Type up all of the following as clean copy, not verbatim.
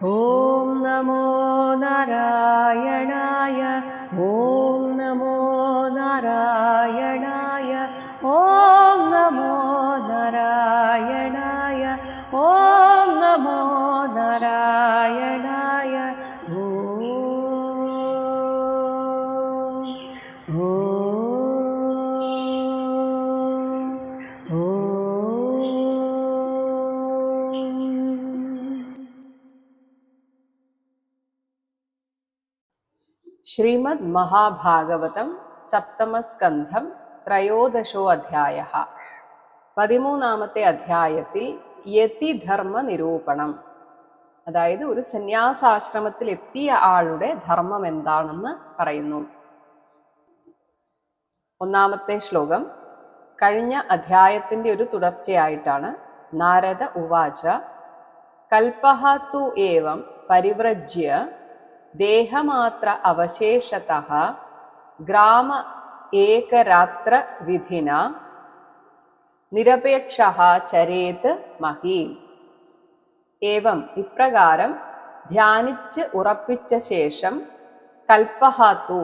ഓം നമോ നാരായണായ. ഓം നമോ നാരായണായ. ഓം നമോ നാരായണായ. ഓം നമോ നാരായണായ. ഓം ശ്രീമദ് മഹാഭാഗവതം സപ്തമസ്കന്ധം ത്രയോദശോ അധ്യായഃ. 13-ാമത്തെ അധ്യായത്തിൽ യതിധർമ്മ നിരൂപണം, അതായത് ഒരു സന്യാസാശ്രമത്തിൽ എത്തിയ ആളുടെ ധർമ്മം എന്താണെന്ന് പറയുന്നു. 1-ാമത്തെ ശ്ലോകം കഴിഞ്ഞ അധ്യായത്തിന്റെ ഒരു തുടർച്ചയായിട്ടാണ്. നാരദ ഉവാച കൽപഃ തു ഏവം പരിവ്രജ്യ ദേഹമാത്ര അവശേഷതഃ ഗ്രാമ ഏകരാത്ര വിധിന നിരപേക്ഷഃ ചരേത് മഹീം. ഏവം ഇപ്രകാരം ധ്യാനിച്ച് ഉറപ്പിച്ച ശേഷം കൽപഃ തു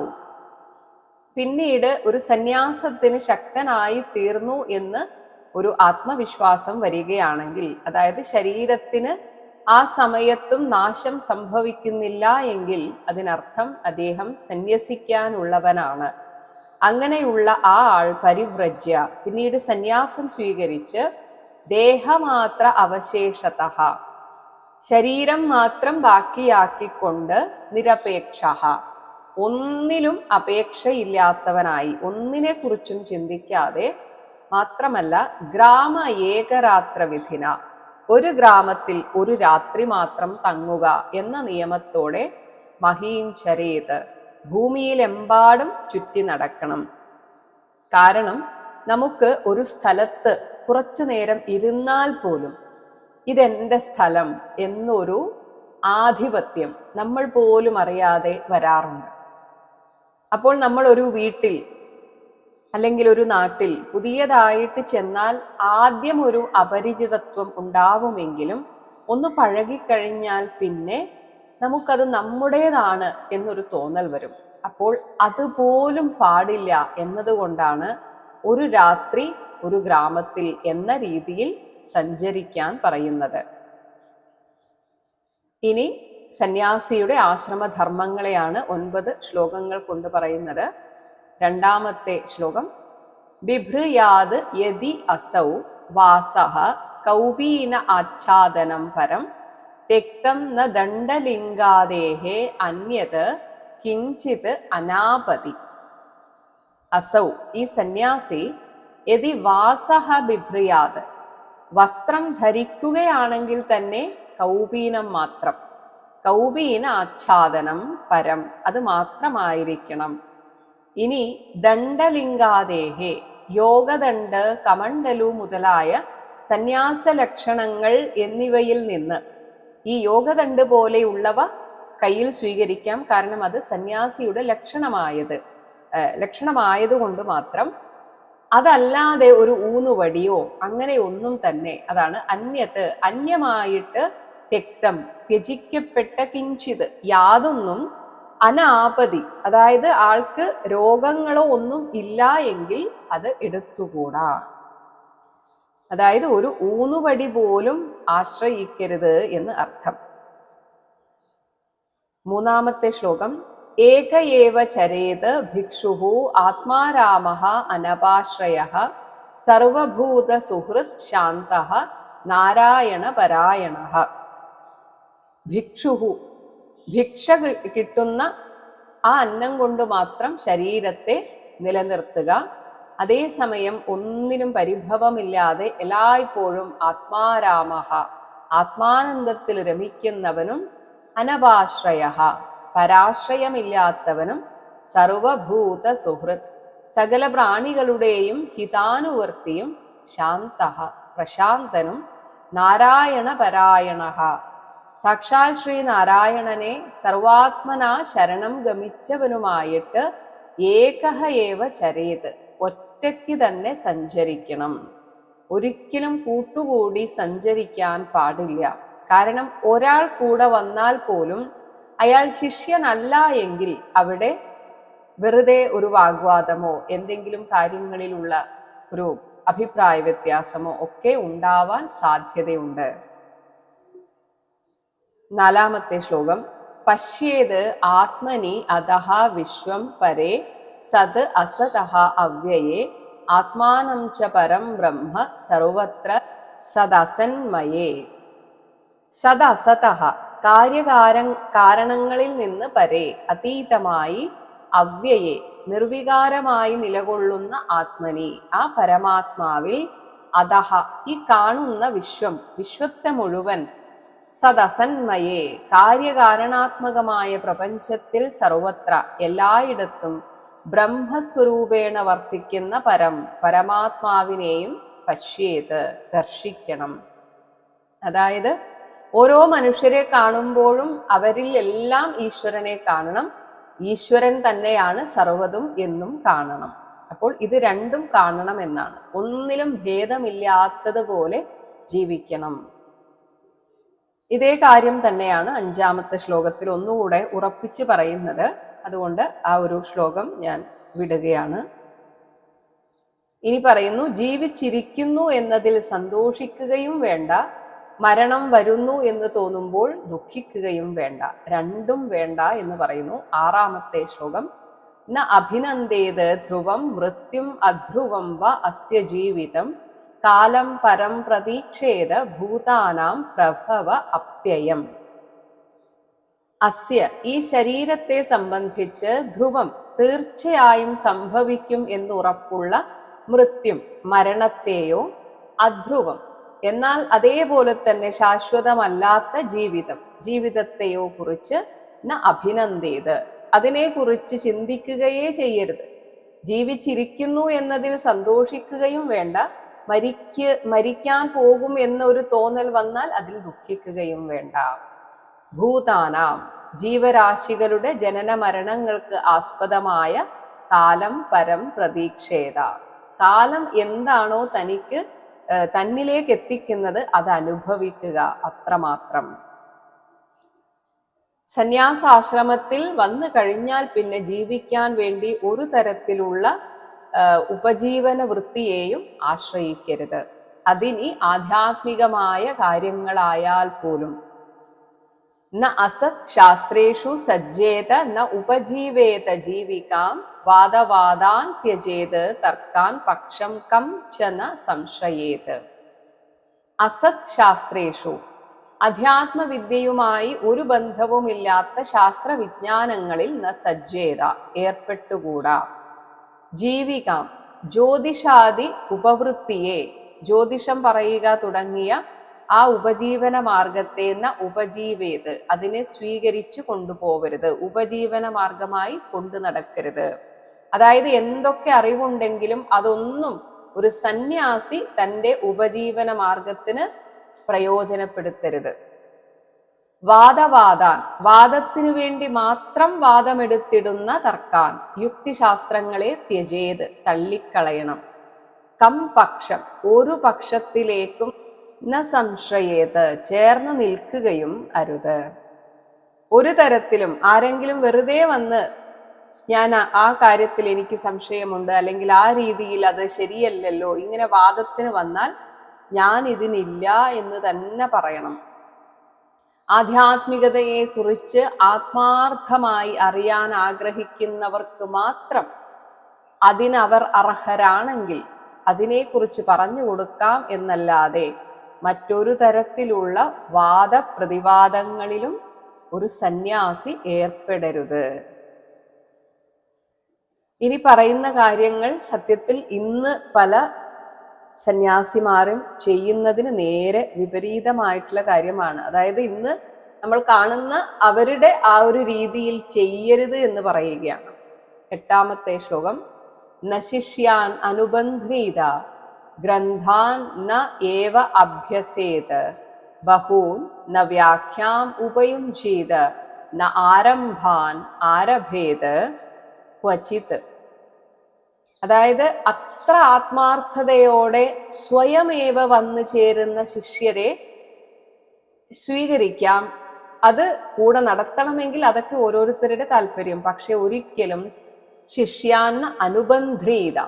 പിന്നീട് ഒരു സന്യാസത്തിന് ശക്തനായി തീർന്നു എന്ന് ഒരു ആത്മവിശ്വാസം വരികയാണെങ്കിൽ, അതായത് ശരീരത്തിന് ആ സമയത്തും നാശം സംഭവിക്കുന്നില്ല എങ്കിൽ അതിനർത്ഥം അദ്ദേഹം സന്യസിക്കാനുള്ളവനാണ്. അങ്ങനെയുള്ള ആ ആൾ പരിവ്രജ്യ പിന്നീട് സന്യാസം സ്വീകരിച്ച് ദേഹമാത്ര അവശേഷതഃ ശരീരം മാത്രം ബാക്കിയാക്കിക്കൊണ്ട് നിരപേക്ഷഃ ഒന്നിലും അപേക്ഷയില്ലാത്തവനായി, ഒന്നിനെ കുറിച്ചും ചിന്തിക്കാതെ, മാത്രമല്ല ഗ്രാമ ഏകരാത്ര വിധിന ഒരു ഗ്രാമത്തിൽ ഒരു രാത്രി മാത്രം തങ്ങുക എന്ന നിയമത്തോടെ മഹീം ചരേത് ഭൂമിയിലെമ്പാടും ചുറ്റി നടക്കണം. കാരണം നമുക്ക് ഒരു സ്ഥലത്ത് കുറച്ചു നേരം ഇരുന്നാൽ പോലും ഇതെന്റെ സ്ഥലം എന്നൊരു ആധിപത്യം നമ്മൾ പോലും അറിയാതെ വരാറുണ്ട്. അപ്പോൾ നമ്മൾ ഒരു വീട്ടിൽ അല്ലെങ്കിൽ ഒരു നാട്ടിൽ പുതിയതായിട്ട് ചെന്നാൽ ആദ്യം ഒരു അപരിചിതത്വം ഉണ്ടാവുമെങ്കിലും ഒന്ന് പഴകിക്കഴിഞ്ഞാൽ പിന്നെ നമുക്കത് നമ്മുടേതാണ് എന്നൊരു തോന്നൽ വരും. അപ്പോൾ അതുപോലും പാടില്ല എന്നതുകൊണ്ടാണ് ഒരു രാത്രി ഒരു ഗ്രാമത്തിൽ എന്ന രീതിയിൽ സഞ്ചരിക്കാൻ പറയുന്നത്. ഇനി സന്യാസിയുടെ ആശ്രമധർമ്മങ്ങളെയാണ് 9 ശ്ലോകങ്ങൾ കൊണ്ട് പറയുന്നത്. 2-ാമത്തെ ശ്ലോകം ബിഭ്രയാത് യദി അസൗ വാസഃ കൗപീന ആച്ഛാദനം പരം തെക്തം ന ദണ്ഡലിംഗാദേഹേ അന്യത് കിഞ്ചിത് അനാപതി. അസൗ ഈ സന്യാസി യദി വാസഃ ബിഭ്രയാത് വസ്ത്രം ധരിക്കുകയാണെങ്കിൽ തന്നെ കൗപീനം മാത്രം, കൗപീന ആച്ഛാദനം പരം അത് മാത്രമായിരിക്കണം. ഇനി ദണ്ഡലിംഗാദേഹേ യോഗദണ്ഡ് കമണ്ഡലു മുതലായ സന്യാസ ലക്ഷണങ്ങൾ എന്നിവയിൽ നിന്ന് ഈ യോഗദണ്ഡ് പോലെയുള്ളവ കയ്യിൽ സ്വീകരിക്കാം. കാരണം അത് സന്യാസിയുടെ ലക്ഷണമായതുകൊണ്ട് മാത്രം. അതല്ലാതെ ഒരു ഊന്നുവടിയോ അങ്ങനെ ഒന്നും തന്നെ, അതാണ് അന്യത്ത് അന്യമായിട്ട് തെക്തം ത്യജിക്കപ്പെട്ട കിഞ്ചിത് യാതൊന്നും അനാപതി, അതായത് ആൾക്ക് രോഗങ്ങളോ ഒന്നും ഇല്ല എങ്കിൽ അത് എടുത്തുകൂടാ. അതായത് ഒരു ഊന്നുവടി പോലും ആശ്രയിക്കരുത് എന്ന് അർത്ഥം. 3-ാമത്തെ ശ്ലോകം ഏക ഏവ ചരേത് ഭിക്ഷുഃ ആത്മാരാമഃ അനപാശ്രയഃ സർവഭൂത സുഹൃത് ശാന്തഃ നാരായണ പരായണഃ. ഭിക്ഷുഃ ഭിക്ഷ കിട്ടുന്ന ആ അന്നം കൊണ്ട് മാത്രം ശരീരത്തെ നിലനിർത്തുക, അതേസമയം ഒന്നിനും പരിഭവമില്ലാതെ എല്ലായ്പ്പോഴും ആത്മാരാമഃ ആത്മാനന്ദത്തിൽ രമിക്കുന്നവനും അനപാശ്രയഃ പരാശ്രയമില്ലാത്തവനും സർവഭൂത സുഹൃത് സകല പ്രാണികളുടെയും ഹിതാനുവർത്തിയും ശാന്തഃ പ്രശാന്തനും നാരായണ പരായണഃ സാക്ഷാൽ ശ്രീനാരായണനെ സർവാത്മനാ ശരണം ഗമിച്ചവനുമായിട്ട് ഏകഃ ഏവ ചരേത് ഒറ്റയ്ക്ക് തന്നെ സഞ്ചരിക്കണം. ഒരിക്കലും കൂട്ടുകൂടി സഞ്ചരിക്കാൻ പാടില്ല. കാരണം ഒരാൾ കൂടെ വന്നാൽ പോലും അയാൾ ശിഷ്യനല്ല എങ്കിൽ അവിടെ വെറുതെ ഒരു വാഗ്വാദമോ എന്തെങ്കിലും കാര്യങ്ങളിലുള്ള ഒരു അഭിപ്രായ വ്യത്യാസമോ ഒക്കെ ഉണ്ടാവാൻ സാധ്യതയുണ്ട്. 4-ാമത്തെ ശ്ലോകം. പശ്യേത് ആത്മനി അധഃ വിശ്വം പരേ സത് അസതഃ അവ്യയേ ആത്മാനം ച പരം ബ്രഹ്മ സർവത്ര സദസന്മയേ. സദസതഃ കാരണങ്ങളിൽ നിന്ന് പരേ അതീതമായി, അവ്യയെ നിർവികാരമായി നിലകൊള്ളുന്ന ആത്മനി ആ പരമാത്മാവിൽ, അധഃ ഈ കാണുന്ന വിശ്വത്തെ മുഴുവൻ, സദസന്മയേ കാര്യകാരണാത്മകമായ പ്രപഞ്ചത്തിൽ സർവത്ര എല്ലായിടത്തും ബ്രഹ്മസ്വരൂപേണ വർത്തിക്കുന്ന പരമാത്മാവിനെയും പശ്യേത് ദർശിക്കണം. അതായത് ഓരോ മനുഷ്യരെ കാണുമ്പോഴും അവരിൽ എല്ലാം ഈശ്വരനെ കാണണം, ഈശ്വരൻ തന്നെയാണ് സർവ്വതും എന്നും കാണണം. അപ്പോൾ ഇത് രണ്ടും കാണണം എന്നാണ്. ഒന്നിലും ഭേദമില്ലാത്തതുപോലെ ജീവിക്കണം. ഇതേ കാര്യം തന്നെയാണ് 5-ാമത്തെ ശ്ലോകത്തിൽ ഒന്നുകൂടെ ഉറപ്പിച്ച് പറയുന്നത്. അതുകൊണ്ട് ആ ഒരു ശ്ലോകം ഞാൻ വിടുകയാണ്. ഇനി പറയുന്നു, ജീവിച്ചിരിക്കുന്നു എന്നതിൽ സന്തോഷിക്കുകയും വേണ്ട, മരണം വരുന്നു എന്ന് തോന്നുമ്പോൾ ദുഃഖിക്കുകയും വേണ്ട, രണ്ടും വേണ്ട എന്ന് പറയുന്നു. 6-ാമത്തെ ശ്ലോകം. ന അഭിനന്ദേത് ധ്രുവം മൃത്യും അധ്രുവം വ അസ്യ ജീവിതം കാലം പരം പ്രതീക്ഷേത ഭൂതാനാം പ്രഭവ അപ്യയം. അസ്യ ഈ ശരീരത്തെ സംബന്ധിച്ച് ധ്രുവം തീർച്ചയായും സംഭവിക്കും എന്നുറപ്പുള്ള മൃത്യും മരണത്തെയോ, അധ്രുവം എന്നാൽ അതേപോലെ തന്നെ ശാശ്വതമല്ലാത്ത ജീവിതത്തെയോ കുറിച്ച് ന അഭിനന്ദേത് അതിനെക്കുറിച്ച് ചിന്തിക്കുകയേ ചെയ്യരുത്. ജീവിച്ചിരിക്കുന്നു എന്നതിൽ സന്തോഷിക്കുകയും വേണ്ട, മരിക്കാൻ പോകും എന്നൊരു തോന്നൽ വന്നാൽ അതിൽ ദുഃഖിക്കുകയും വേണ്ട. ഭൂതാനാം ജീവരാശികളുടെ ജനന മരണങ്ങൾക്ക് ആസ്പദമായ കാലം പരം പ്രതീക്ഷേത, കാലം എന്താണോ തന്നിലേക്ക് എത്തിക്കുന്നത് അത് അനുഭവിക്കുക, അത്രമാത്രം. സന്യാസാശ്രമത്തിൽ വന്നു കഴിഞ്ഞാൽ പിന്നെ ജീവിക്കാൻ വേണ്ടി ഒരു തരത്തിലുള്ള ഉപജീവന വൃത്തിയെയും ആശ്രയിക്കരുത്. അതിനി ആധ്യാത്മികമായ കാര്യങ്ങളായാൽ പോലും. ന അസത് ശാസ്ത്രേഷു സജ്ജേത ന ഉപജീവേത ജീവികാം വാദവാദാൻ ത്യജേത് തർക്കാൻ പക്ഷം കം ച ന സംശയേത്. അസത് ശാസ്ത്രേഷു അധ്യാത്മവിദ്യയുമായി ഒരു ബന്ധവുമില്ലാത്ത ശാസ്ത്രവിജ്ഞാനങ്ങളിൽ ന സജ്ജേത ഏർപ്പെട്ടുകൂടാ. ജീവികാം ജ്യോതിഷാദി ഉപവൃത്തിയെ, ജ്യോതിഷം പറയുക തുടങ്ങിയ ആ ഉപജീവന മാർഗത്തെ ന ഉപജീവേത് അതിനെ സ്വീകരിച്ചു കൊണ്ടുപോകരുത്, ഉപജീവന മാർഗമായി കൊണ്ടു നടക്കരുത്. അതായത് എന്തൊക്കെ അറിവുണ്ടെങ്കിലും അതൊന്നും ഒരു സന്യാസി തൻ്റെ ഉപജീവന മാർഗത്തിന് പ്രയോജനപ്പെടുത്തരുത്. വാദവാദാൻ വാദത്തിനു വേണ്ടി മാത്രം വാദമെടുത്തിടുന്ന തർക്കാൻ യുക്തിശാസ്ത്രങ്ങളെ ത്യജേത് തള്ളിക്കളയണം. കം പക്ഷം ഒരു പക്ഷത്തിലേക്കും ന സംശയേത് ചേർന്ന് നിൽക്കുകയും അരുത്. ഒരു തരത്തിലും ആരെങ്കിലും വെറുതെ വന്ന് ഞാൻ ആ കാര്യത്തിൽ എനിക്ക് സംശയമുണ്ട്, അല്ലെങ്കിൽ ആ രീതിയിൽ അത് ശരിയല്ലല്ലോ, ഇങ്ങനെ വാദത്തിന് വന്നാൽ ഞാൻ ഇതിനില്ല എന്ന് തന്നെ പറയണം. ആധ്യാത്മികതയെ കുറിച്ച് ആത്മാർത്ഥമായി അറിയാൻ ആഗ്രഹിക്കുന്നവർക്ക് മാത്രം അതിനവർ അർഹരാണെങ്കിൽ അതിനെക്കുറിച്ച് പറഞ്ഞു കൊടുക്കാം എന്നല്ലാതെ മറ്റൊരു തരത്തിലുള്ള വാദപ്രതിവാദങ്ങളിലും ഒരു സന്യാസി ഏർപ്പെടരുത്. ഇനി പറയുന്ന കാര്യങ്ങൾ സത്യത്തിൽ ഇന്ന് പല സന്യാസിമാരും ചെയ്യുന്നതിന് നേരെ വിപരീതമായിട്ടുള്ള കാര്യമാണ്. അതായത് ഇന്ന് നമ്മൾ കാണുന്ന അവരുടെ ആ ഒരു രീതിയിൽ ചെയ്യരുത് എന്ന് പറയുകയാണ്. 8-ാമത്തെ ശ്ലോകം. നശിഷ്യാൻ അനുബന്ധീത ഗ്രന്ഥാൻ ന ഏവ അഭ്യസേത് ബഹൂൻ ന വ്യാഖ്യാം ഉപയുഞ്ജീത ന ആരംഭാൻ ആരഭേത് ക്വചിത്. അതായത് അത്ര ആത്മാർത്ഥതയോടെ സ്വയമേവ വന്നു ചേരുന്ന ശിഷ്യരെ സ്വീകരിക്കാം, അത് കൂടെ നടത്തണമെങ്കിൽ അതൊക്കെ ഓരോരുത്തരുടെ താല്പര്യം. പക്ഷെ ഒരിക്കലും ശിഷ്യാന്ന അനുബന്ധീത,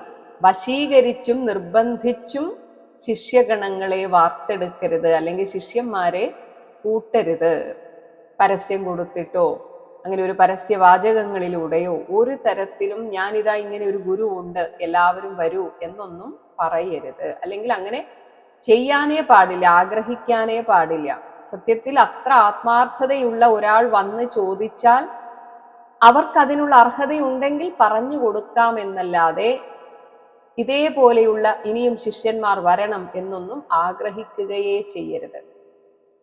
വശീകരിച്ചും നിർബന്ധിച്ചും ശിഷ്യഗണങ്ങളെ വാർത്തെടുക്കരുത്, അല്ലെങ്കിൽ ശിഷ്യന്മാരെ കൂട്ടരുത്. പരസ്യം കൊടുത്തിട്ടോ അങ്ങനെ ഒരു പരസ്യവാചകങ്ങളിലൂടെയോ ഒരു തരത്തിലും ഞാനിതാ ഇങ്ങനെ ഒരു ഗുരു ഉണ്ട് എല്ലാവരും വരൂ എന്നൊന്നും പറയരുത്. അല്ലെങ്കിൽ അങ്ങനെ ചെയ്യാനേ പാടില്ല, ആഗ്രഹിക്കാനേ പാടില്ല. സത്യത്തിൽ അത്ര ആത്മാർത്ഥതയുള്ള ഒരാൾ വന്ന് ചോദിച്ചാൽ അവർക്കതിനുള്ള അർഹതയുണ്ടെങ്കിൽ പറഞ്ഞു കൊടുക്കാമെന്നല്ലാതെ ഇതേപോലെയുള്ള ഇനിയും ശിഷ്യന്മാർ വരണം എന്നൊന്നും ആഗ്രഹിക്കുകയേ ചെയ്യരുത്.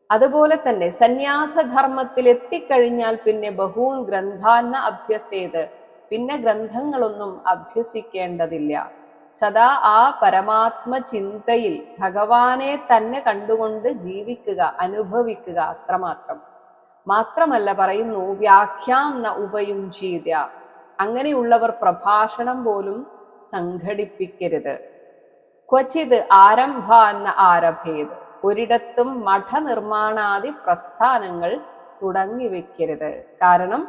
അതുപോലെ തന്നെ സന്യാസധർമ്മത്തിൽ എത്തിക്കഴിഞ്ഞാൽ പിന്നെ ബഹൂൻ ഗ്രന്ഥാന്ന അഭ്യസേത്, പിന്നെ ഗ്രന്ഥങ്ങളൊന്നും അഭ്യസിക്കേണ്ടതില്ല. സദാ ആ പരമാത്മ ചിന്തയിൽ ഭഗവാനെ തന്നെ കണ്ടുകൊണ്ട് ജീവിക്കുക, അനുഭവിക്കുക, അത്രമാത്രം. മാത്രമല്ല പറയുന്നു വ്യാഖ്യാം ന ഉപയുഞ്ജീത, അങ്ങനെയുള്ളവർ പ്രഭാഷണം പോലും സംഘടിപ്പിക്കരുത്. ക്വചിത് ആരംഭാന്ന ആരഭേത്, ഒരിടത്തും മഠനിർമ്മാണാദി പ്രസ്ഥാനങ്ങൾ തുടങ്ങി വെക്കരുത്. കാരണം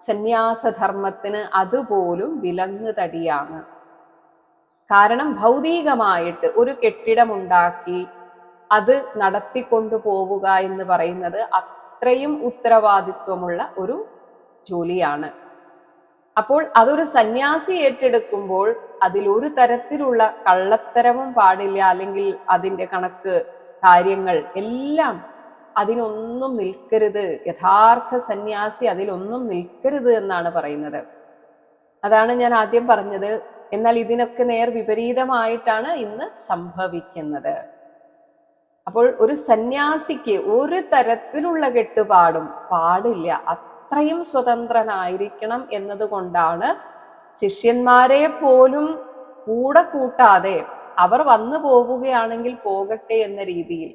സന്യാസധർമ്മത്തിന് അതുപോലും വിലങ്ങുതടിയാണ്. കാരണം ഭൗതികമായിട്ട് ഒരു കെട്ടിടമുണ്ടാക്കി അത് നടത്തിക്കൊണ്ടു പോവുക എന്ന് പറയുന്നത് അത്രയും ഉത്തരവാദിത്വമുള്ള ഒരു ജോലിയാണ്. അപ്പോൾ അതൊരു സന്യാസി ഏറ്റെടുക്കുമ്പോൾ അതിലൊരു തരത്തിലുള്ള കള്ളത്തരവും പാടില്ല, അല്ലെങ്കിൽ അതിൻ്റെ കണക്ക് കാര്യങ്ങൾ എല്ലാം അതിനൊന്നും നിൽക്കരുത്. യഥാർത്ഥ സന്യാസി അതിലൊന്നും നിൽക്കരുത് എന്നാണ് പറയുന്നത്. അതാണ് ഞാൻ ആദ്യം പറഞ്ഞത്. എന്നാൽ ഇതിനൊക്കെ നേർ വിപരീതമായിട്ടാണ് ഇന്ന് സംഭവിക്കുന്നത്. അപ്പോൾ ഒരു സന്യാസിക്ക് ഒരു തരത്തിലുള്ള കെട്ടുപാടും പാടില്ല, അത്രയും സ്വതന്ത്രനായിരിക്കണം എന്നതുകൊണ്ടാണ് ശിഷ്യന്മാരെ പോലും കൂടെ കൂട്ടാതെ അവർ വന്നു പോവുകയാണെങ്കിൽ പോകട്ടെ എന്ന രീതിയിൽ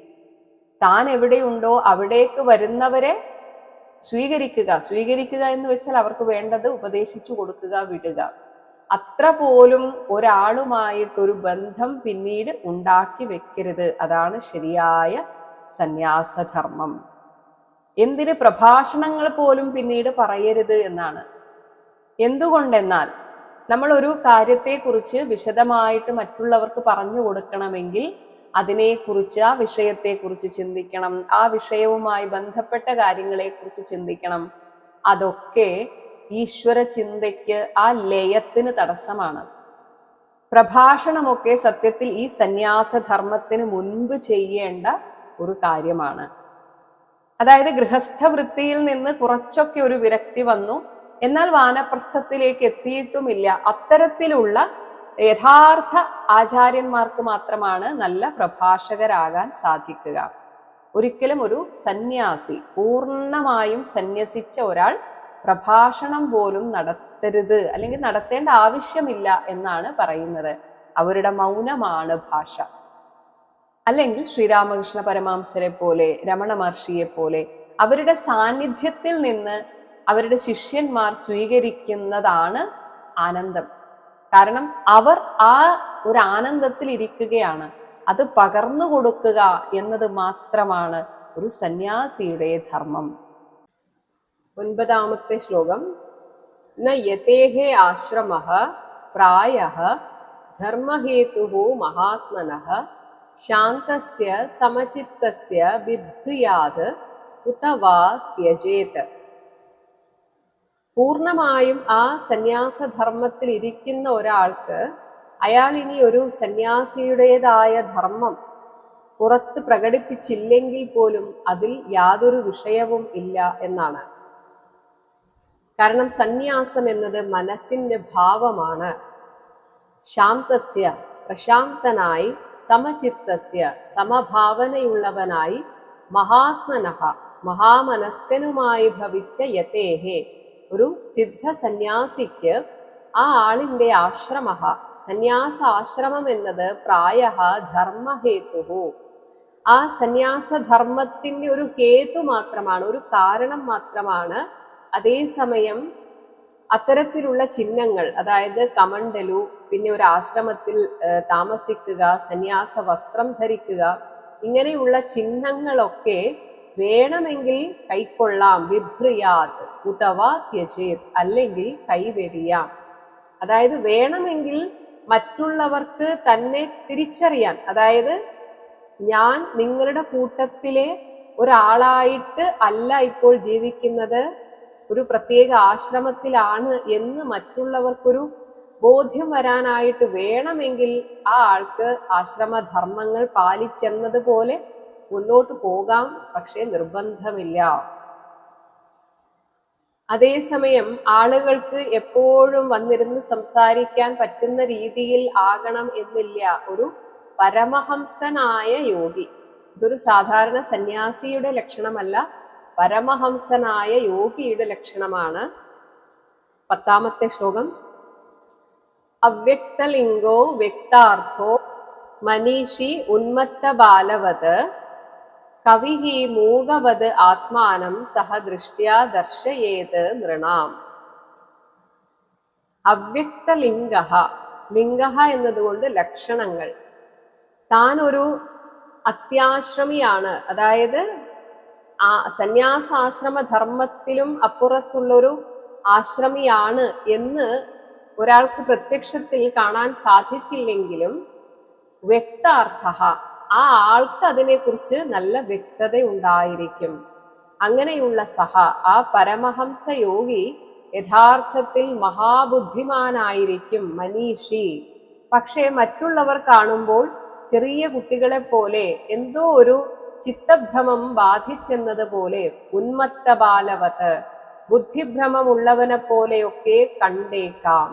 താൻ എവിടെയുണ്ടോ അവിടേക്ക് വരുന്നവരെ സ്വീകരിക്കുക എന്ന് വെച്ചാൽ അവർക്ക് വേണ്ടത് ഉപദേശിച്ചു കൊടുക്കുക, വിടുക. അത്ര പോലും ഒരാളുമായിട്ടൊരു ബന്ധം പിന്നീട് ഉണ്ടാക്കി വെക്കരുത്. അതാണ് ശരിയായ സന്യാസധർമ്മം. എന്തിന് പ്രഭാഷണങ്ങൾ പോലും പിന്നീട് പറയരുത് എന്നാണ്. എന്തുകൊണ്ടെന്നാൽ നമ്മൾ ഒരു കാര്യത്തെക്കുറിച്ച് വിശദമായിട്ട് മറ്റുള്ളവർക്ക് പറഞ്ഞു കൊടുക്കണമെങ്കിൽ അതിനെക്കുറിച്ച്, ആ വിഷയത്തെക്കുറിച്ച് ചിന്തിക്കണം, ആ വിഷയവുമായി ബന്ധപ്പെട്ട കാര്യങ്ങളെക്കുറിച്ച് ചിന്തിക്കണം. അതൊക്കെ ഈശ്വര ചിന്തയ്ക്ക്, ആ ലയത്തിന് തടസ്സമാണ്. പ്രഭാഷണമൊക്കെ സത്യത്തിൽ ഈ സന്യാസധർമ്മത്തിന് മുൻപ് ചെയ്യേണ്ട ഒരു കാര്യമാണ്. അതായത് ഗൃഹസ്ഥ വൃത്തിയിൽ നിന്ന് കുറച്ചൊക്കെ ഒരു വിരക്തി വന്നു, എന്നാൽ വാനപ്രസ്ഥത്തിലേക്ക് എത്തിയിട്ടുമില്ല. അത്തരത്തിലുള്ള യഥാർത്ഥ ആചാര്യന്മാർക്ക് മാത്രമാണ് നല്ല പ്രഭാഷകരാകാൻ സാധിക്കുക. ഒരിക്കലും ഒരു സന്യാസി, പൂർണ്ണമായും സന്യസിച്ച ഒരാൾ പ്രഭാഷണം പോലും നടത്തരുത്, അല്ലെങ്കിൽ നടത്തേണ്ട ആവശ്യമില്ല എന്നാണ് പറയുന്നത്. അവരുടെ മൗനമാണ് ഭാഷ. അല്ലെങ്കിൽ ശ്രീരാമകൃഷ്ണ പരമഹംസരെ പോലെ, രമണ മഹർഷിയെ പോലെ അവരുടെ സാന്നിധ്യത്തിൽ നിന്ന് അവരുടെ ശിഷ്യന്മാർ സ്വീകരിക്കുന്നതാണ് ആനന്ദം. കാരണം അവർ ആ ഒരു ആനന്ദത്തിൽ ഇരിക്കുകയാണ്. അത് പകർന്നു കൊടുക്കുക എന്നത് മാത്രമാണ് ഒരു സന്യാസിയുടെ ധർമ്മം. 9ാമത്തെ ശ്ലോകം. ന യതേഹേ ആശ്രമഃ പ്രായഃ ധർമ്മഹേതുഃ മഹാത്മനഃ ശാന്തസ്യ സമചിത്തസ്യ ബിഭ്രിയാത് ഉത വാ ത്യജേത്. പൂർണ്ണമായും ആ സന്യാസധർമ്മത്തിൽ ഇരിക്കുന്ന ഒരാൾക്ക് അയാൾ ഇനി ഒരു സന്യാസിയുടേതായ ധർമ്മം പുറത്ത് പ്രകടിപ്പിച്ചില്ലെങ്കിൽ പോലും അതിൽ യാതൊരു വിഷയവും ഇല്ല എന്നാണ്. കാരണം സന്യാസം എന്നത് മനസ്സിന്റെ ഭാവമാണ്. ശാന്തസ്യ, പ്രശാന്തനായി, സമചിത്തസ്യ, സമഭാവനയുള്ളവനായി, മഹാത്മനഃ, മഹാമനസ്കനുമായി ഭവിച്ച യതേഹേ, ഒരു സിദ്ധ സന്യാസിക്ക് ആ ആളിന്റെ ആശ്രമഃ, സന്യാസ ആശ്രമം എന്നത് പ്രായഃ ധർമ്മഹേതുഃ, ആ സന്യാസധർമ്മത്തിന്റെ ഒരു ഹേതു മാത്രമാണ്, ഒരു കാരണം മാത്രമാണ്. അതേസമയം അത്തരത്തിലുള്ള ചിഹ്നങ്ങൾ, അതായത് കമണ്ഡലു, പിന്നെ ഒരു ആശ്രമത്തിൽ താമസിക്കുക, സന്യാസ വസ്ത്രം ധരിക്കുക, ഇങ്ങനെയുള്ള ചിഹ്നങ്ങളൊക്കെ വേണമെങ്കിൽ കൈക്കൊള്ളാം, വിഭ്രിയാത് ഉതവാ ത്യജേത്, അല്ലെങ്കിൽ കൈവെടിയാം. അതായത് വേണമെങ്കിൽ മറ്റുള്ളവർക്ക് തന്നെ തിരിച്ചറിയാൻ, അതായത് ഞാൻ നിങ്ങളുടെ കൂട്ടത്തിലെ ഒരാളായിട്ട് അല്ല ഇപ്പോൾ ജീവിക്കുന്നത്, ഒരു പ്രത്യേക ആശ്രമത്തിലാണ് എന്ന് മറ്റുള്ളവർക്കൊരു ബോധ്യം വരാനായിട്ട് വേണമെങ്കിൽ ആ ആൾക്ക് ആശ്രമധർമ്മങ്ങൾ പാലിച്ചെന്നതുപോലെ മുന്നോട്ട് പോകാം, പക്ഷേ നിർബന്ധമില്ല. അതേസമയം ആളുകൾക്ക് എപ്പോഴും വന്നിരുന്ന് സംസാരിക്കാൻ പറ്റുന്ന രീതിയിൽ ആകണം എന്നില്ല ഒരു പരമഹംസനായ യോഗി. ഇതൊരു സാധാരണ സന്യാസിയുടെ ലക്ഷണമല്ല, പരമഹംസനായ യോഗിയുടെ ലക്ഷണമാണ്. 10ാമത്തെ ശ്ലോകം. അവ്യക്തലിംഗോ വ്യക്താർത്ഥോ മനീഷി ഉന്മത്ത ബാലവത് കവിഹി മൂകവത് ആത്മാനം സഹ ദൃഷ്ട്യാ ദർശയേത് നൃണാം. അവ്യക്തലിംഗ, ലിംഗ എന്നതുകൊണ്ട് ലക്ഷണങ്ങൾ. താൻ ഒരു അത്യാശ്രമിയാണ്, അതായത് സന്യാസാശ്രമ ധർമ്മത്തിലും അപ്പുറത്തുള്ളൊരു ആശ്രമിയാണ് എന്ന് ഒരാൾക്ക് പ്രത്യക്ഷത്തിൽ കാണാൻ സാധിച്ചില്ലെങ്കിലും വ്യക്താർത്ഥ, ആ ആൾക്ക് അതിനെക്കുറിച്ച് നല്ല വ്യക്തത ഉണ്ടായിരിക്കും. അങ്ങനെയുള്ള സഹ, ആ പരമഹംസ യോഗി യഥാർത്ഥത്തിൽ മഹാബുദ്ധിമാനായിരിക്കും, മനീഷി. പക്ഷേ മറ്റുള്ളവർ കാണുമ്പോൾ ചെറിയ കുട്ടികളെ പോലെ എന്തോ ഒരു ചിത്തഭ്രമം ബാധിച്ചെന്നതുപോലെ, ഉന്മത്ത ബാലവത്, ബുദ്ധിഭ്രമമുള്ളവനെ പോലെയൊക്കെ കണ്ടേക്കാം.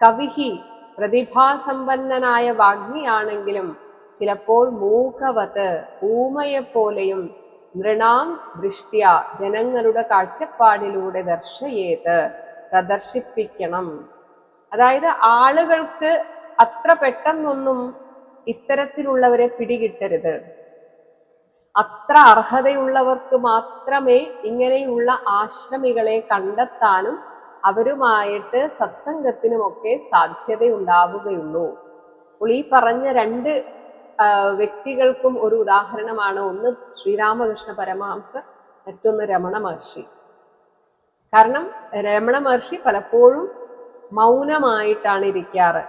കവിഹി, പ്രതിഭാസമ്പന്നനായ വാഗ്മിയാണെങ്കിലും ചിലപ്പോൾ മൂകവത്, ഊമയെപ്പോലെയും, നൃണാം ദൃഷ്ട്യ, ജനങ്ങളുടെ കാഴ്ചപ്പാടിലൂടെ ദർശയേത്, പ്രദർശിപ്പിക്കണം. അതായത് ആളുകൾക്ക് അത്ര പെട്ടെന്നൊന്നും ഇത്തരത്തിലുള്ളവരെ പിടികിട്ടരുത്. അത്ര അർഹതയുള്ളവർക്ക് മാത്രമേ ഇങ്ങനെയുള്ള ആശ്രമികളെ കണ്ടെത്താനും അവരുമായിട്ട് സത്സംഗത്തിനുമൊക്കെ സാധ്യതയുണ്ടാവുകയുള്ളൂ. അപ്പോൾ ഈ പറഞ്ഞ രണ്ട് വ്യക്തികൾക്കും ഒരു ഉദാഹരണമാണ്. ഒന്ന് ശ്രീരാമകൃഷ്ണ പരമഹംസർ, മറ്റൊന്ന് രമണ മഹർഷി. കാരണം രമണ മഹർഷി പലപ്പോഴും മൗനമായിട്ടാണ് ഇരിക്കാറ്.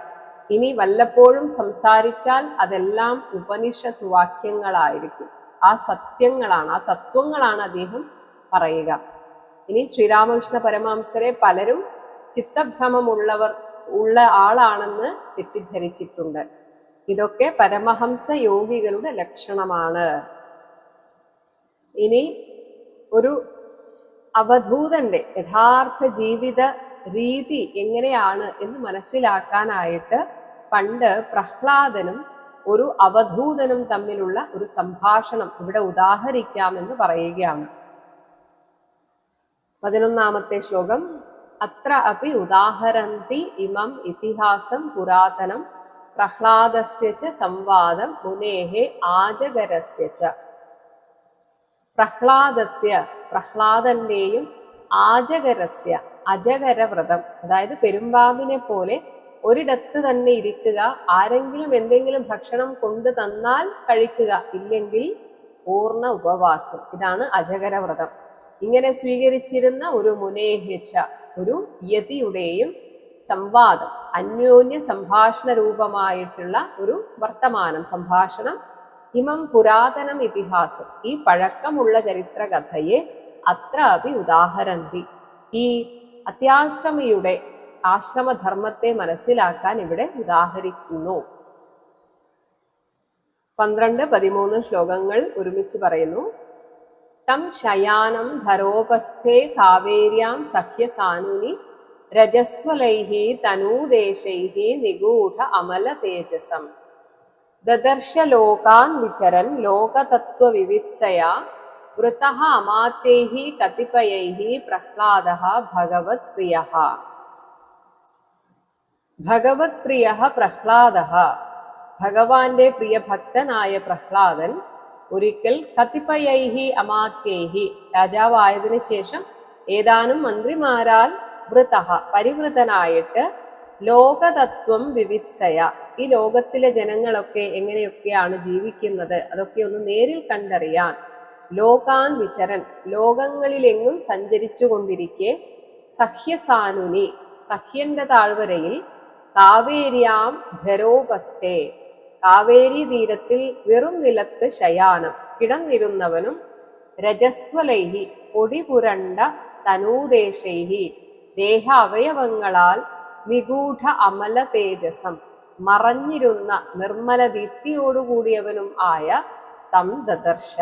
ഇനി വല്ലപ്പോഴും സംസാരിച്ചാൽ അതെല്ലാം ഉപനിഷത്ത് വാക്യങ്ങളായിരിക്കും, ആ സത്യങ്ങളാണ്, ആ തത്വങ്ങളാണ് അദ്ദേഹം പറയുക. ഇനി ശ്രീരാമകൃഷ്ണ പരമഹംസരെ പലരും ഉള്ള ആളാണെന്ന് തെറ്റിദ്ധരിച്ചിട്ടുണ്ട്. ഇതൊക്കെ പരമഹംസ യോഗികളുടെ ലക്ഷണമാണ്. ഇനി ഒരു അവധൂതന്റെ യഥാർത്ഥ ജീവിത രീതി എങ്ങനെയാണ് എന്ന് മനസ്സിലാക്കാനായിട്ട് പണ്ട് പ്രഹ്ലാദനും ഒരു അവധൂതനും തമ്മിലുള്ള ഒരു സംഭാഷണം ഇവിടെ ഉദാഹരിക്കാമെന്ന് പറയുകയാണ്. 11ാമത്തെ ശ്ലോകം. അത്ര അപി ഉദാഹരന്തി ഇമം ഇതിഹാസം പുരാതനം പ്രഹ്ലാദസ്യ ച സംവാദം മുനേഹേ ആജഗരസ്യ ച. പ്രഹ്ലാദസ്യ, പ്രഹ്ലാദന്റെയും, ആജഗരസ്യ, അജഗരവ്രതം, അതായത് പെരുമ്പാമ്പിനെ പോലെ ഒരിടത്ത് തന്നെ ഇരിക്കുക, ആരെങ്കിലും എന്തെങ്കിലും ഭക്ഷണം കൊണ്ടു തന്നാൽ കഴിക്കുക, ഇല്ലെങ്കിൽ പൂർണ്ണ ഉപവാസം. ഇതാണ് അജഗരവ്രതം. ഇങ്ങനെ സ്വീകരിച്ചിരുന്ന ഒരു മുനേഹ്യച്ച, ഒരു യതിയുടെയും സംവാദം, അന്യോന്യ സംഭാഷണ രൂപമായിട്ടുള്ള ഒരു വർത്തമാനം, സംഭാഷണം. ഇമം പുരാതനം ഇതിഹാസം, ഈ പഴക്കമുള്ള ചരിത്രകഥയെ അത്ര അപി ഉദാഹരന്തി, ഈ അത്യാശ്രമിയുടെ ആശ്രമധർമ്മത്തെ മനസ്സിലാക്കാൻ ഇവിടെ ഉദാഹരിക്കുന്നു. 12, 13 ശ്ലോകങ്ങൾ ഒരുമിച്ച് പറയുന്നു. തം ശയാനം ധരോപസ്ഥേ കാവേര്യാം സഖ്യസാനുനി രജസ്വലൈഹി തനൂദേശൈഹി നിഗൂഢ അമല തേജസം ദദർശ ലോകാൻ വിചരൻ ലോകതത്വവിവിത്സയാ വൃതഃ അമാത്യൈഹി കതിപയൈഹി പ്രഹ്ലാദഃ ഭഗവത് പ്രിയഃ. ഭഗവത് പ്രിയഃ പ്രഹ്ലാദഃ, ഭഗവാന്റെ പ്രിയ ഭക്തനായ പ്രഹ്ലാദൻ ഒരിക്കൽ കതിപയൈഹി അമാത്യൈഹി, രാജാവായതിനു ശേഷം ഏതാനും മന്ത്രിമാരാൽ വൃതഃ, പരിവൃതനായിട്ട്, ലോകതത്വം വിവിത്സയ, ഈ ലോകത്തിലെ ജനങ്ങളൊക്കെ എങ്ങനെയൊക്കെയാണ് ജീവിക്കുന്നത് അതൊക്കെ ഒന്ന് നേരിൽ കണ്ടറിയാൻ, ലോകാൻ വിചരൻ ലോകങ്ങളിലെങ്ങും സഞ്ചരിച്ചു കൊണ്ടിരിക്കെ സഹ്യസാനുനി സഹ്യന്റെ താഴ്വരയിൽ കാവേര്യാം ധരോപസ്ഥേ കാവേരി തീരത്തിൽ വെറും നിലത്ത് ശയാനം കിടന്നിരുന്നവനും രജസ്വലൈഹി പൊടിപുരണ്ട തനൂദേശൈഹി ദേഹ അവയവങ്ങളാൽ നിഗൂഢ അമല തേജസം മറഞ്ഞിരുന്ന നിർമ്മല ദീപ്തിയോടുകൂടിയവനും ആയ തം ദദർശ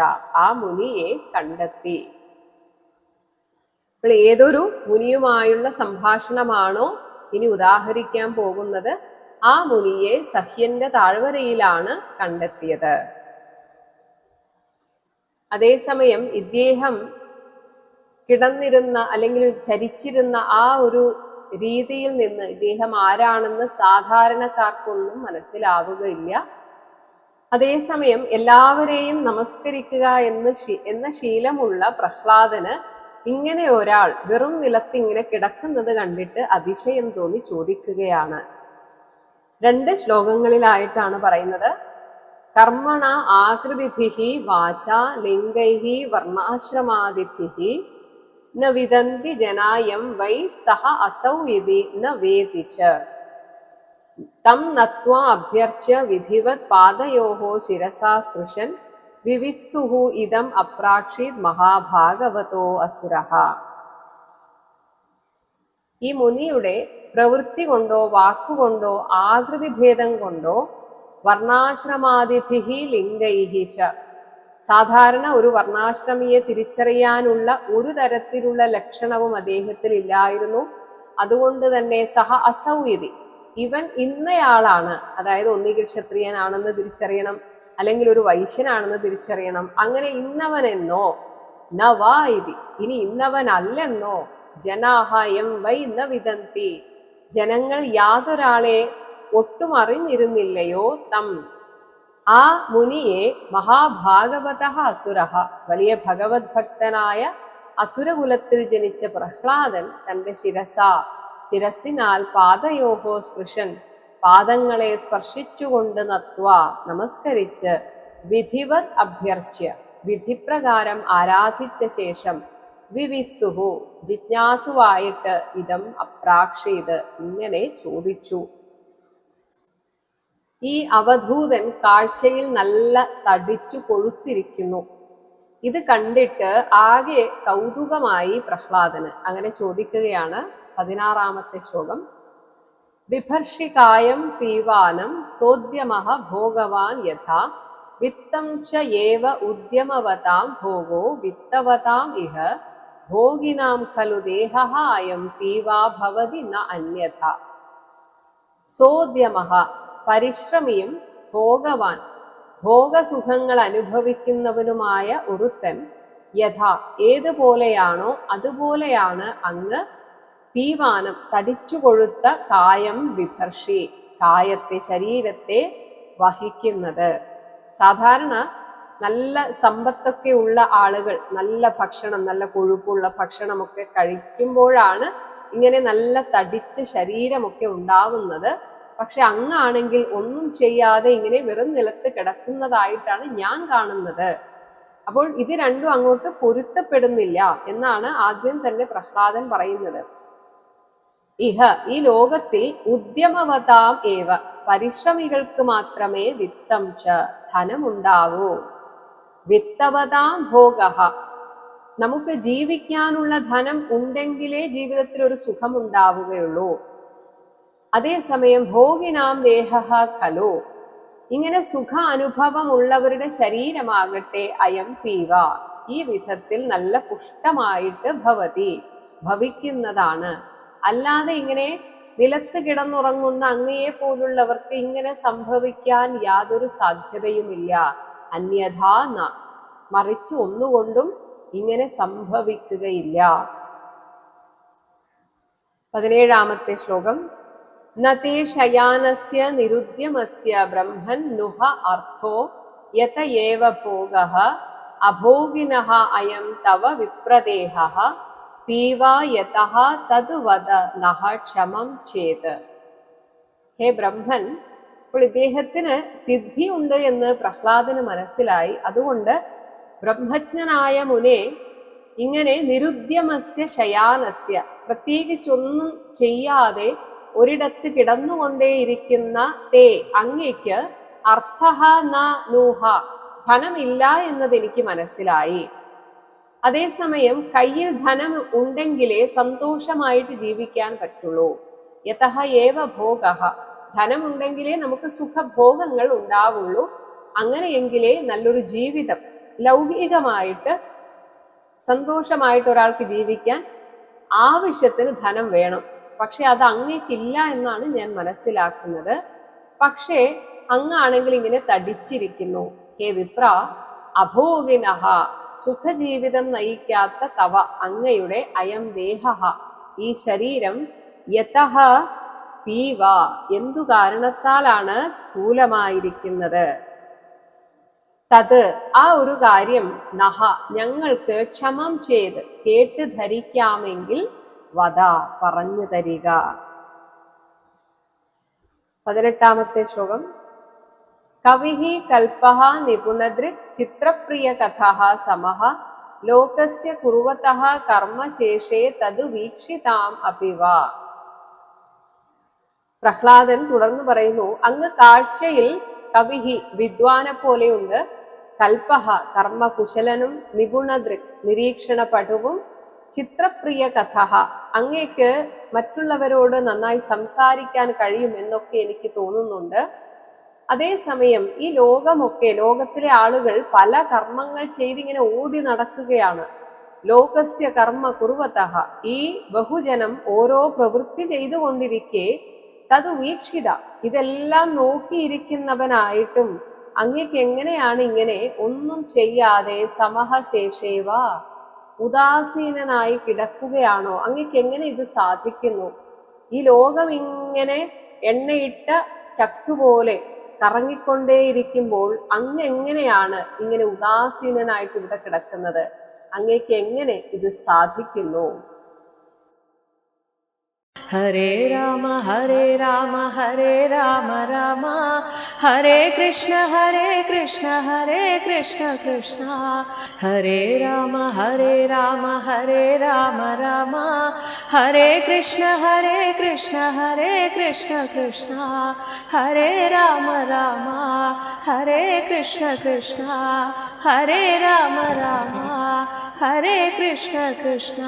ആ മുനിയെ കണ്ടെത്തി. അപ്പോൾ ഏതൊരു മുനിയുമായുള്ള സംഭാഷണമാണോ ഇനി ഉദാഹരിക്കാൻ പോകുന്നത്, ആ മുനിയെ സഹ്യന്റെ താഴ്വരയിലാണ് കണ്ടെത്തിയത്. അതേസമയം ഇദ്ദേഹം കിടന്നിരുന്ന അല്ലെങ്കിൽ ചരിച്ചിരുന്ന ആ ഒരു രീതിയിൽ നിന്ന് ഇദ്ദേഹം ആരാണെന്ന് സാധാരണക്കാർക്കൊന്നും മനസ്സിലാവുകയില്ല. അതേസമയം എല്ലാവരെയും നമസ്കരിക്കുക എന്ന ശീലമുള്ള പ്രഹ്ലാദന് ഇങ്ങനെ ഒരാൾ വെറും നിലത്തിങ്ങനെ കിടക്കുന്നത് കണ്ടിട്ട് അതിശയം തോന്നി ചോദിക്കുകയാണ്. 2 ശ്ലോകങ്ങളിലായിട്ടാണ് പറയുന്നത്. കർമ്മണ ആകൃതിഭിഹി വാച ലിംഗൈഹി വർണ്ണാശ്രമാദിഭിഹി ന വിദന്തി ജനായം വൈ സഹ അസൗ ഇതി ന വേതി ച തം നത്വാ അഭ്യർച്ച്യ വിധിവത് പാദയോഃ ശിരസാ സ്പൃശൻ വിവിത്സുഹു ഇദം അപ്രാക്ഷീത് മഹാഭാഗവതോ അസുരഃ. ഈ മുനിയുടെ പ്രവൃത്തി കൊണ്ടോ വാക്കുകൊണ്ടോ ആകൃതിഭേദം കൊണ്ടോ വർണ്ണാശ്രമാദിഭിഹി ലിംഗൈഹി ച സാധാരണ ഒരു വർണ്ണാശ്രമിയെ തിരിച്ചറിയാനുള്ള ഒരു തരത്തിലുള്ള ലക്ഷണവും അദ്ദേഹത്തിൽ ഇല്ലായിരുന്നു. അതുകൊണ്ട് തന്നെ സഹ അസൗയതി ഇവൻ ഇന്നയാളാണ്, അതായത് ഒന്നുകിൽ ക്ഷത്രിയനാണെന്ന് തിരിച്ചറിയണം, അല്ലെങ്കിൽ ഒരു വൈശ്യനാണെന്ന് തിരിച്ചറിയണം. അങ്ങനെ ഇന്നവനെന്നോ ന വാ ഇതി ഇനി ഇന്നവനല്ലെന്നോ ജനാഹ എം വൈ ന വിദന്തി ജനങ്ങൾ യാതൊരാളെ ഒട്ടും അറിഞ്ഞിരുന്നില്ലയോ തം ആ മുനിയെ മഹാഭാഗവത അസുരഹ വലിയ ഭഗവത് ഭക്തനായ അസുരകുലത്തിൽ ജനിച്ച പ്രഹ്ലാദൻ തന്റെ ശിരസിനാൽ പാദയോഹോ സ്പൃശൻ പാദങ്ങളെ സ്പർശിച്ചുകൊണ്ട് നത്വാ നമസ്കരിച്ച് വിധിവത് അഭ്യർച്ച്യ വിധിപ്രകാരം ആരാധിച്ച ശേഷം വിവിത്സുഹു ജിജ്ഞാസുവായിട്ട് ഇതം അപ്രാക്ഷീത് ഇങ്ങനെ ചോദിച്ചു. ഈ അവധൂതൻ കാഴ്ചയിൽ നല്ല തടിച്ചു കൊഴുത്തിരിക്കുന്നു. ഇത് കണ്ടിട്ട് ആകെ കൗതുകമായി പ്രഹ്ലാദന്. അങ്ങനെ ചോദിക്കുകയാണ്. 16ാമത്തെ ശ്ലോകം. ബിഭർഷികായം പീവാനം സോദ്യമഃ ഭോഗവാൻ യഥാ വിത്തം ച ഏവ ഉദ്യമവതാം ഭോഗോ വിത്തവതാം ഇഹ ഭോഗിനാം ഖലു ദേഹഃ അയം പീവാ ഭവതി ന അന്യഥ. സോദ്യമഃ പരിശ്രമിയും ഭോഗവാൻ ഭോഗസുഖങ്ങൾ അനുഭവിക്കുന്നവനുമായ ഒരുത്തൻ യഥാ ഏതുപോലെയാണോ അതുപോലെയാണ് അങ്ങ് പീവാനം തടിച്ചുകൊഴുത്ത കായം വിഭർഷി കായത്തെ ശരീരത്തെ വഹിക്കുന്നത്. സാധാരണ നല്ല സമ്പത്തൊക്കെ ഉള്ള ആളുകൾ നല്ല ഭക്ഷണം നല്ല കൊഴുപ്പുള്ള ഭക്ഷണമൊക്കെ കഴിക്കുമ്പോഴാണ് ഇങ്ങനെ നല്ല തടിച്ച ശരീരമൊക്കെ ഉണ്ടാവുന്നത്. പക്ഷെ അങ്ങാണെങ്കിൽ ഒന്നും ചെയ്യാതെ ഇങ്ങനെ വെറും നിലത്ത് കിടക്കുന്നതായിട്ടാണ് ഞാൻ കാണുന്നത്. അപ്പോൾ ഇത് രണ്ടും അങ്ങോട്ട് പൊരുത്തപ്പെടുന്നില്ല എന്നാണ് ആദ്യം തന്നെ പ്രഹ്ലാദൻ പറയുന്നത്. ഇഹ ഈ ലോകത്തിൽ ഉദ്യമവതാം ഏവ പരിശ്രമികൾക്ക് മാത്രമേ വിത്തം ച ധനമുണ്ടാവൂ. വിത്തവതാം ഭോഗഃ നമുക്ക് ജീവിക്കാനുള്ള ധനം ഉണ്ടെങ്കിലേ ജീവിതത്തിൽ ഒരു സുഖം ഉണ്ടാവുകയുള്ളൂ. അതേസമയം ഭോഗിനാം ദേഹഃ ഖലു ഇങ്ങനെ സുഖ അനുഭവമുള്ളവരുടെ ശരീരമാകട്ടെ അയം പീവ ഈ വിധത്തിൽ നല്ല പുഷ്ടമായിട്ട് ഭവിക്കുന്നതാണ്. അല്ലാതെ ഇങ്ങനെ നിലത്ത് കിടന്നുറങ്ങുന്ന അങ്ങയെ പോലുള്ളവർക്ക് ഇങ്ങനെ സംഭവിക്കാൻ യാതൊരു സാധ്യതയുമില്ല. അന്യഥാ ന മറിച്ച് ഒന്നുകൊണ്ടും ഇങ്ങനെ സംഭവിക്കുകയില്ല. 17ാമത്തെ ശ്ലോകം. നതേ ശയാനസ്യ നിരുദ്യമസ്യ ബ്രഹ്മൻ നുഹ അർത്ഥോ യത ഏവ ഭോഗഃ അഭോഗിനഃ അയം തവ വിപ്രദേഹഃ പീവാ യതഃ തത് വദ നഹ ക്ഷമം ചേത്. ഹേ ബ്രഹ്മൻ, ഇപ്പോൾ ഇദ്ദേഹത്തിന് സിദ്ധിയുണ്ട് എന്ന് പ്രഹ്ലാദന് മനസ്സിലായി. അതുകൊണ്ട് ബ്രഹ്മജ്ഞനായ മുനെ, ഇങ്ങനെ നിരുദ്യമസ്യ ശയാനസ്യ, പ്രത്യേകിച്ചൊന്നും ചെയ്യാതെ ഒരിടത്ത് കിടന്നുകൊണ്ടേയിരിക്കുന്ന തേ, അങ്ങയ്ക്ക് അർത്ഥഃ ന നൂഹ, ധനമില്ല എന്നത് എനിക്ക് മനസ്സിലായി. അതേസമയം കയ്യിൽ ധനം ഉണ്ടെങ്കിലേ സന്തോഷമായിട്ട് ജീവിക്കാൻ പറ്റുള്ളൂ. യതഃ ഏവ ഭോഗഃ, ധനമുണ്ടെങ്കിലേ നമുക്ക് സുഖഭോഗങ്ങൾ ഉണ്ടാവുള്ളൂ. അങ്ങനെയെങ്കിലേ നല്ലൊരു ജീവിതം, ലൗകികമായിട്ട് സന്തോഷമായിട്ട് ഒരാൾക്ക് ജീവിക്കാൻ ആവശ്യത്തിന് ധനം വേണം. പക്ഷെ അത് അങ്ങേക്കില്ല എന്നാണ് ഞാൻ മനസ്സിലാക്കുന്നത്. പക്ഷേ അങ്ങാണെങ്കിൽ ഇങ്ങനെ തടിച്ചിരിക്കുന്നു. ഹേ വിപ്ര, അഭോഗിനഃ, സുഖജീവിതം നയിക്കാത്ത തവ, അങ്ങയുടെ അയം ദേഹഃ, ഈ ശരീരം, യതഃ പീവ, എന്തു കാരണത്താലാണ് സ്ഥൂലമായിരിക്കുന്നത്, തത്, ആ ഒരു കാര്യം, നഹ, ഞങ്ങൾക്ക് ക്ഷമം ചെയ്ത് കേട്ട് ധരിക്കാമെങ്കിൽ വദ, പറഞ്ഞു തരിക. 18-ാമത്തെ ശ്ലോകം. കവിഹി കൽപഃ നിപുണദൃക് ചിത്രപ്രിയ കഥഃ സമഃ ലോകസ്യ കുർവതഃ കർമ്മശേഷേ തതു വീക്ഷിതാം അപിവ. പ്രഹ്ലാദൻ തുടർന്ന് പറയുന്നു, അങ്ങ് കാഴ്ചയിൽ കവിഹി, വിദ്വാനെ പോലെയുണ്ട്, കൽപഃ, കർമ്മകുശലനും, നിപുണദൃക്, നിരീക്ഷണ പടുവും, ചിത്രപ്രിയ കഥഃ, അങ്ങേക്ക് മറ്റുള്ളവരോട് നന്നായി സംസാരിക്കാൻ കഴിയും എന്നൊക്കെ എനിക്ക് തോന്നുന്നുണ്ട്. അതേസമയം ഈ ലോകമൊക്കെ, ലോകത്തിലെ ആളുകൾ പല കർമ്മങ്ങൾ ചെയ്തിങ്ങനെ ഓടി നടക്കുകയാണ്. ലോകസ്യ കർമ്മ കുർവതഃ, ഈ ബഹുജനം ഓരോ പ്രവൃത്തി ചെയ്തുകൊണ്ടിരിക്കെ, തതു വീക്ഷിത, ഇതെല്ലാം നോക്കിയിരിക്കുന്നവനായിട്ടും അങ്ങേക്ക് എങ്ങനെയാണ് ഇങ്ങനെ ഒന്നും ചെയ്യാതെ സമഹശേഷേവ, ഉദാസീനനായി കിടക്കുകയാണോ? അങ്ങേക്ക് എങ്ങനെ ഇത് സാധിക്കുന്നു? ഈ ലോകം ഇങ്ങനെ എണ്ണയിട്ട ചക്കുപോലെ കറങ്ങിക്കൊണ്ടേയിരിക്കുമ്പോൾ അങ്ങ് എങ്ങനെയാണ് ഇങ്ങനെ ഉദാസീനനായിട്ട് ഇവിടെ കിടക്കുന്നത്? അങ്ങേക്ക് എങ്ങനെ ഇത് സാധിക്കുന്നു? ഹരേ രാമ ഹരേ രാമ ഹരേ രാമ രാമ ഹരേ കൃഷ്ണ ഹരേ കൃഷ്ണ കൃഷ്ണ ഹരേ രാമ ഹരേ രാമ രാമ ഹരേ കൃഷ്ണ കൃഷ്ണ ഹരേ രാമ ഹരേ കൃഷ്ണ ഹരേ രാമ ഹരേ കൃഷ്ണ.